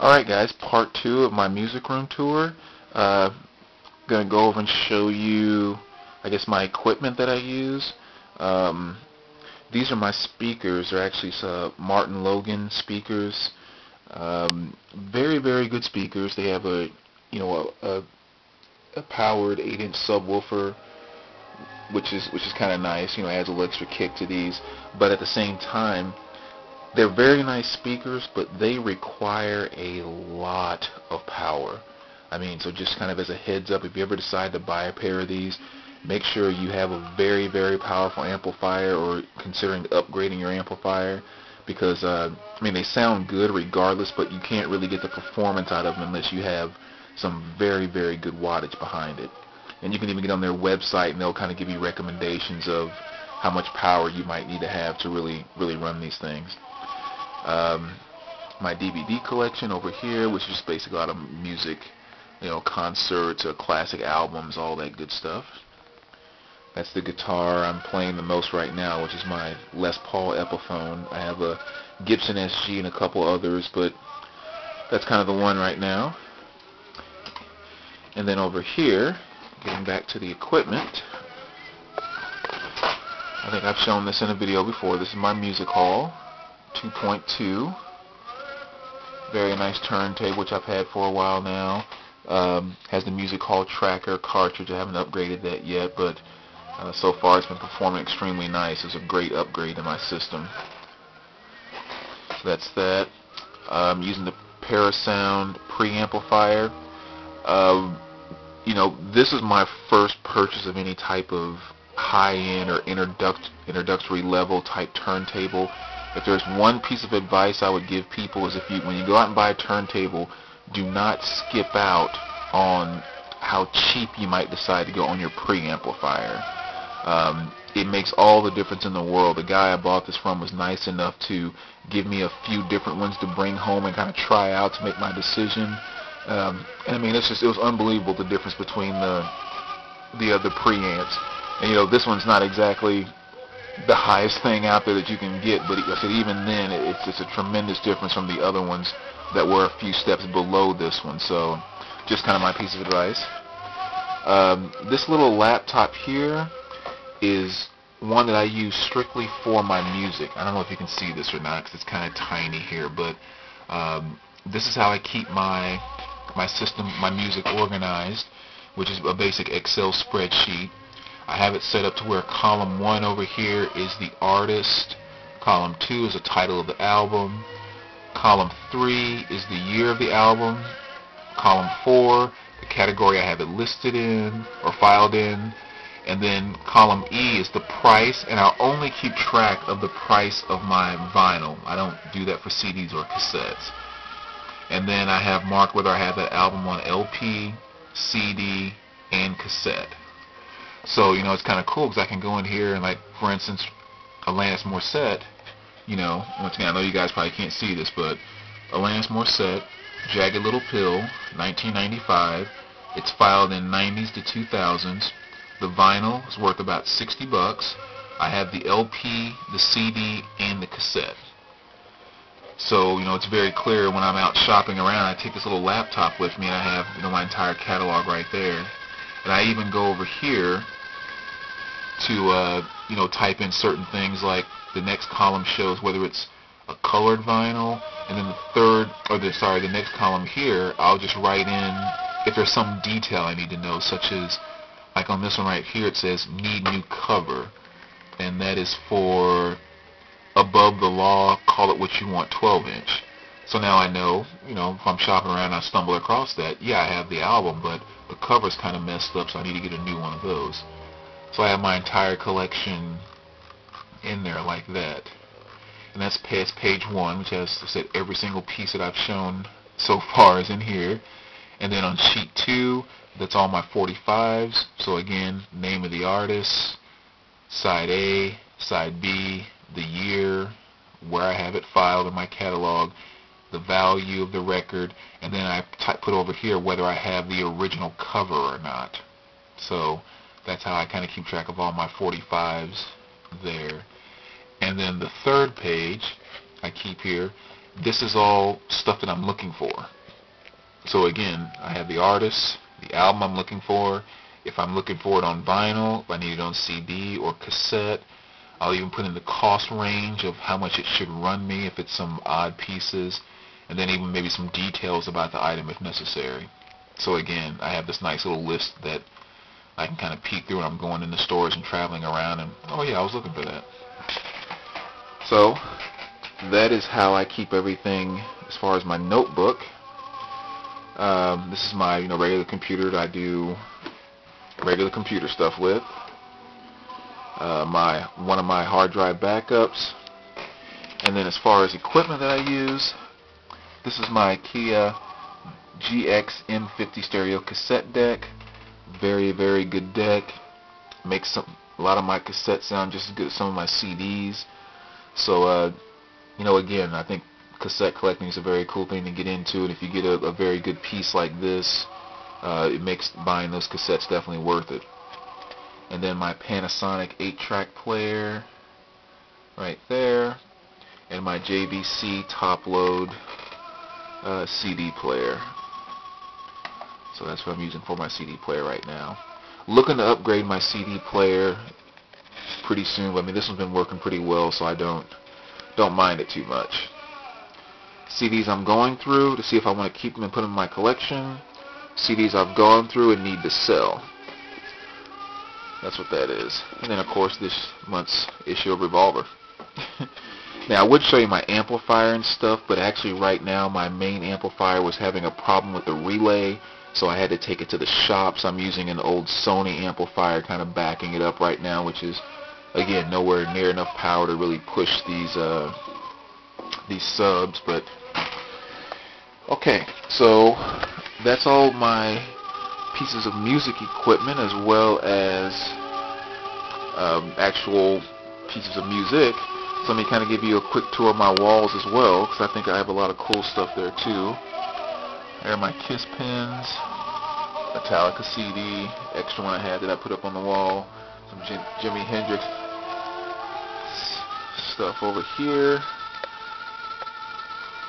Alright guys, part 2 of my music room tour. Gonna go over and show you, I guess, my equipment that I use. These are my speakers. They're actually Martin Logan speakers. Very, very good speakers. They have a powered 8-inch subwoofer, which is kind of nice. Adds a little extra kick to these. But at the same time, they're very nice speakers, but they require a lot of power. So just kind of as a heads up, if you ever decide to buy a pair of these, make sure you have a very, very powerful amplifier, or considering upgrading your amplifier, because they sound good regardless, but you can't really get the performance out of them unless you have some very, very good wattage behind it. And you can even get on their website and they'll kind of give you recommendations of how much power you might need to have to really run these things. My DVD collection over here, which is just basically a lot of music, concerts or classic albums, all that good stuff. That's the guitar I'm playing the most right now, which is my Les Paul Epiphone. I have a Gibson SG and a couple others, but that's kind of the one right now. And then over here, getting back to the equipment, I think I've shown this in a video before. This is my Music Hall 2.2. Very nice turntable, which I've had for a while now. Has the Music Hall Tracker cartridge. I haven't upgraded that yet, but so far it's been performing extremely nice. It's a great upgrade to my system. So that's that. I'm using the Parasound preamplifier. This is my first purchase of any type of high-end or introductory level type turntable. If there's one piece of advice I would give people, is when you go out and buy a turntable, do not skip out on how cheap you might decide to go on your preamplifier. It makes all the difference in the world. The guy I bought this from was nice enough to give me a few different ones to bring home and kind of try out to make my decision. It was unbelievable, the difference between the other preamps. And this one's not exactly the highest thing out there that you can get, but I said even then it's a tremendous difference from the other ones that were a few steps below this one. So just kind of my piece of advice. This little laptop here is one that I use strictly for my music. I don't know if you can see this or not because it's kind of tiny here, but this is how I keep my system, my music organized, which is a basic Excel spreadsheet. I have it set up to where column 1 over here is the artist, column 2 is the title of the album, column 3 is the year of the album, column 4, the category I have it listed in or filed in, and then column E is the price, and I'll only keep track of the price of my vinyl. I don't do that for CDs or cassettes. And then I have marked whether I have that album on LP, CD, and cassette. So, it's kind of cool because I can go in here and, like, for instance, Alanis Morissette, once again, I know you guys probably can't see this, but Alanis Morissette, Jagged Little Pill, 1995. It's filed in 90s to 2000s. The vinyl is worth about $60. I have the LP, the CD, and the cassette. So, it's very clear when I'm out shopping around, I take this little laptop with me and I have, my entire catalog right there. And I even go over here to, type in certain things, like the next column shows whether it's a colored vinyl, and then the next column here, I'll just write in if there's some detail I need to know, such as, like on this one right here, it says need new cover, and that is for Above the Law, Call It What You Want 12-inch. So now I know, if I'm shopping around and I stumble across that, yeah, I have the album, but the cover's kind of messed up, so I need to get a new one of those. So I have my entire collection in there like that. And that's past page 1, which has, I said, every single piece that I've shown so far is in here. And then on sheet 2, that's all my 45s. So again, name of the artist, side A, side B, the year, where I have it filed in my catalog, the value of the record, and then I put over here whether I have the original cover or not. So that's how I kind of keep track of all my 45s there. And then the third page I keep here this is all stuff that I'm looking for. So again, I have the artist, the album I'm looking for. If I'm looking for it on vinyl, if I need it on CD or cassette, I'll even put in the cost range of how much it should run me if it's some odd pieces, and then even maybe some details about the item if necessary. So again, I have this nice little list that I can kind of peek through when I'm going in the stores and traveling around, and oh yeah, I was looking for that. So that is how I keep everything as far as my notebook. This is my regular computer that I do regular computer stuff with. One of my hard drive backups, and then as far as equipment that I use, this is my Kia GX M50 stereo cassette deck. Very, very good deck. Makes a lot of my cassettes sound just as good as some of my CDs. So again, I think cassette collecting is a very cool thing to get into, and if you get a very good piece like this, it makes buying those cassettes definitely worth it. And then my Panasonic 8-track player right there, and my JVC top load CD player. So that's what I'm using for my CD player right now. Looking to upgrade my CD player pretty soon. I mean, this one's been working pretty well, so I don't mind it too much. CDs I'm going through to see if I want to keep them and put them in my collection. CDs I've gone through and need to sell. That's what that is. And then, of course, this month's issue of Revolver. Now, I would show you my amplifier and stuff, but actually right now my main amplifier was having a problem with the relay, so I had to take it to the shop. So I'm using an old Sony amplifier kind of backing it up right now, which is, again, nowhere near enough power to really push these subs. But okay, so that's all my pieces of music equipment, as well as actual pieces of music. So let me kind of give you a quick tour of my walls as well, because I think I have a lot of cool stuff there too. There are my Kiss pins, Metallica CD, extra one I had that I put up on the wall, some Jimi Hendrix stuff over here,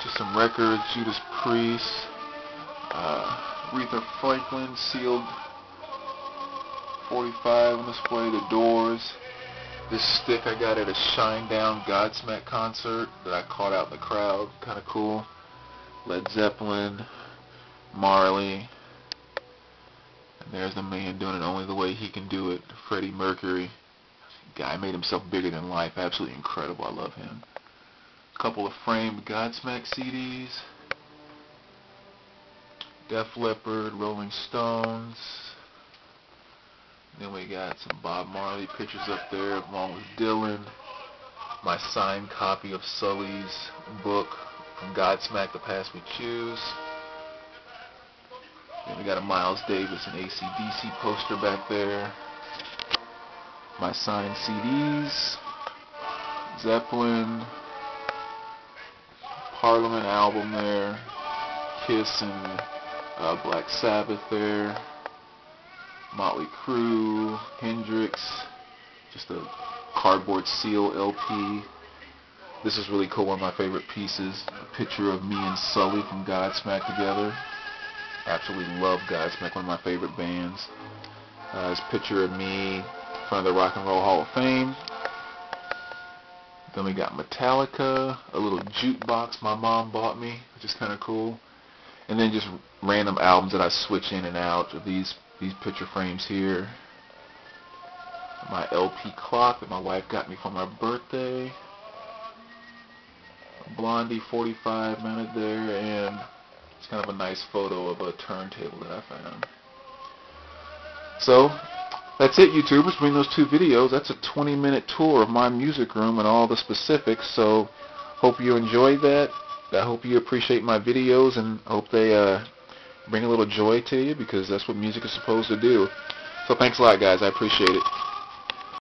just some records, Judas Priest, Aretha Franklin sealed 45 on display, The Doors. This stick I got at a Shinedown Godsmack concert that I caught out in the crowd, kind of cool. Led Zeppelin, Marley, and there's the man doing it only the way he can do it, Freddie Mercury. Guy made himself bigger than life, absolutely incredible, I love him. A couple of framed Godsmack CDs, Def Leppard, Rolling Stones. Then we got some Bob Marley pictures up there along with Dylan. My signed copy of Sully's book from Godsmack, The Past We Choose. Then we got a Miles Davis and AC/DC poster back there. My signed CDs. Zeppelin. Parliament album there. Kiss and Black Sabbath there. Motley Crue, Hendrix, just a cardboard seal LP. This is really cool, one of my favorite pieces. A picture of me and Sully from Godsmack together. Absolutely love Godsmack, one of my favorite bands. This picture of me in front of the Rock and Roll Hall of Fame. Then we got Metallica, a little jukebox my mom bought me, which is kind of cool. And then just random albums that I switch in and out of these picture frames here. My LP clock that my wife got me for my birthday. A Blondie 45 mounted there, and it's kind of a nice photo of a turntable that I found. So that's it, YouTubers. Between those two videos, that's a 20-minute tour of my music room and all the specifics. So hope you enjoyed that. I hope you appreciate my videos, and hope they bring a little joy to you, because that's what music is supposed to do. So thanks a lot, guys. I appreciate it.